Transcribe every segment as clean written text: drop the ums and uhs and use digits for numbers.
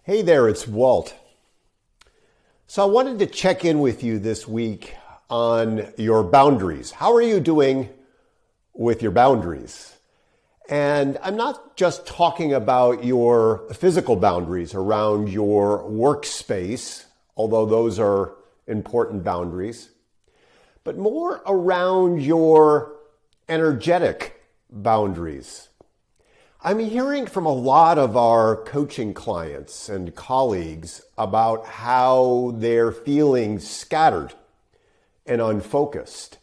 Hey there, it's Walt. So I wanted to check in with you this week on your boundaries. How are you doing with your boundaries? And I'm not just talking about your physical boundaries around your workspace, although those are important boundaries, but more around your energetic boundaries. I'm hearing from a lot of our coaching clients and colleagues about how they're feeling scattered and unfocused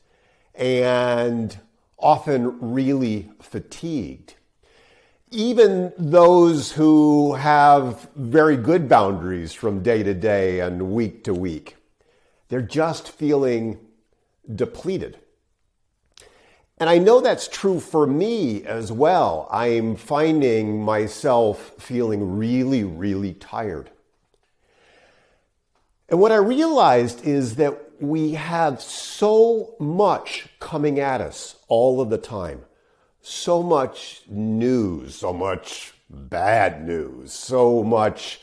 and often really fatigued. Even those who have very good boundaries from day to day and week to week, they're just feeling depleted. And I know that's true for me as well. I'm finding myself feeling really, really tired. And what I realized is that we have so much coming at us all of the time. So much news, so much bad news, so much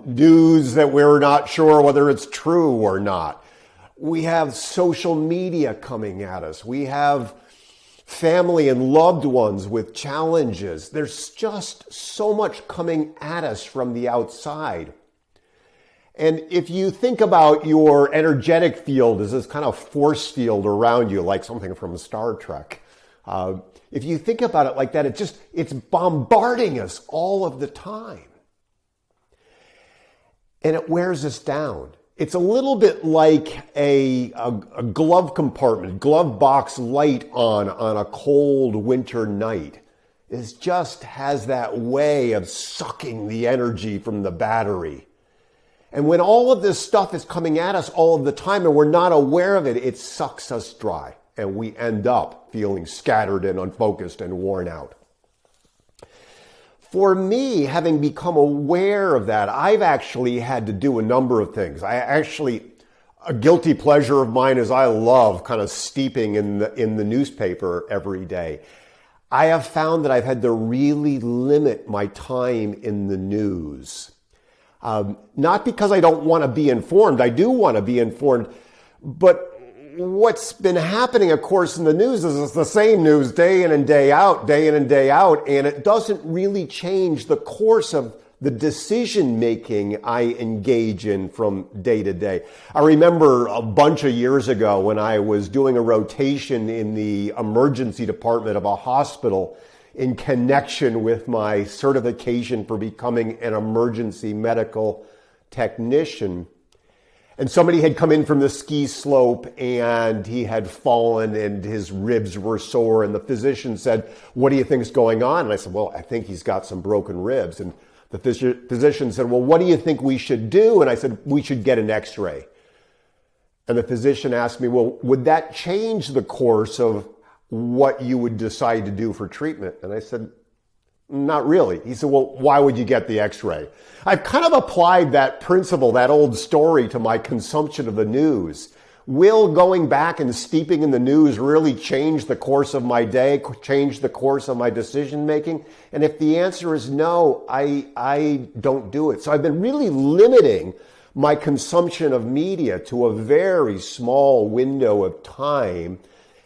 news that we're not sure whether it's true or not. We have social media coming at us. We have family and loved ones with challenges. There's just so much coming at us from the outside. And if you think about your energetic field as this kind of force field around you, like something from Star Trek, if you think about it like that, it's bombarding us all of the time. And it wears us down. It's a little bit like a glove compartment, glove box light on a cold winter night. It just has that way of sucking the energy from the battery. And when all of this stuff is coming at us all of the time and we're not aware of it, it sucks us dry. And we end up feeling scattered and unfocused and worn out. For me, having become aware of that, I've actually had to do a number of things. A guilty pleasure of mine is I love kind of steeping in the newspaper every day. I have found that I've had to really limit my time in the news. Not because I don't want to be informed. I do want to be informed. But what's been happening, of course, in the news is it's the same news day in and day out, and it doesn't really change the course of the decision making I engage in from day to day. I remember a bunch of years ago when I was doing a rotation in the emergency department of a hospital in connection with my certification for becoming an emergency medical technician. And somebody had come in from the ski slope and he had fallen and his ribs were sore. And the physician said, "What do you think is going on?" And I said, "Well, I think he's got some broken ribs." And the physician said, "Well, what do you think we should do?" And I said, "We should get an x-ray." And the physician asked me, "Well, would that change the course of what you would decide to do for treatment?" And I said, "Not really." He said, "Well, why would you get the x-ray?" I've kind of applied that principle, that old story, to my consumption of the news. Will going back and steeping in the news really change the course of my day, change the course of my decision making? And if the answer is no, I don't do it. So I've been really limiting my consumption of media to a very small window of time,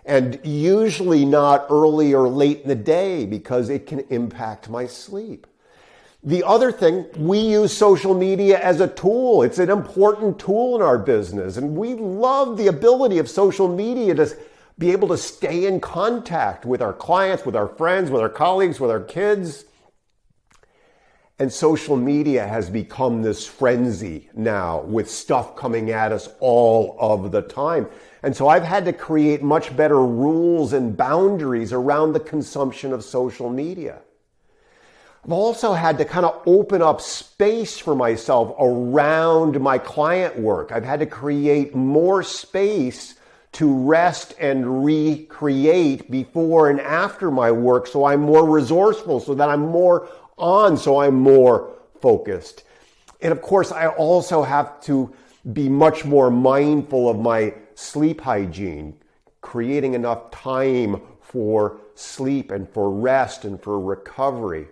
and usually not early or late in the day because it can impact my sleep. The other thing, we use social media as a tool. It's an important tool in our business, and we love the ability of social media to be able to stay in contact with our clients, with our friends, with our colleagues, with our kids. And social media has become this frenzy now with stuff coming at us all of the time. And so I've had to create much better rules and boundaries around the consumption of social media. I've also had to kind of open up space for myself around my client work. I've had to create more space to rest and recreate before and after my work so I'm more resourceful, so that I'm more on, so I'm more focused. And of course, I also have to be much more mindful of my sleep hygiene, creating enough time for sleep and for rest and for recovery.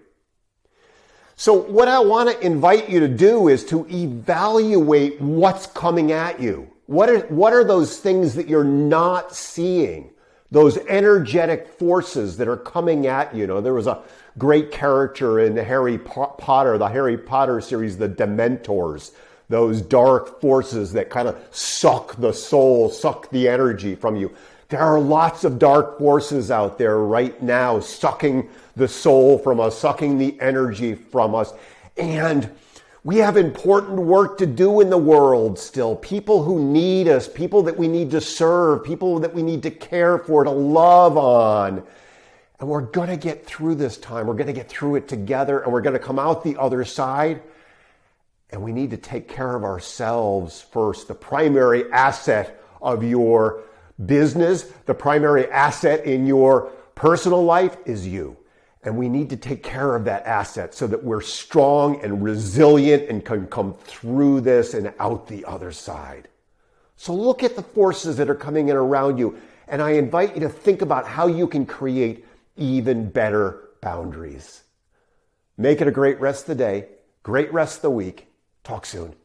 So what I want to invite you to do is to evaluate what's coming at you. What are those things that you're not seeing? Those energetic forces that are coming at you. You know, there was a great character in Harry Potter, the Harry Potter series, the Dementors. Those dark forces that kind of suck the soul, suck the energy from you. There are lots of dark forces out there right now, sucking the soul from us, sucking the energy from us. And we have important work to do in the world still. People who need us, people that we need to serve, people that we need to care for, to love on. And we're going to get through this time. We're going to get through it together, and we're going to come out the other side. And we need to take care of ourselves first. The primary asset of your business, the primary asset in your personal life is you. And we need to take care of that asset so that we're strong and resilient and can come through this and out the other side. So look at the forces that are coming in around you. And I invite you to think about how you can create even better boundaries. Make it a great rest of the day, great rest of the week. Talk soon.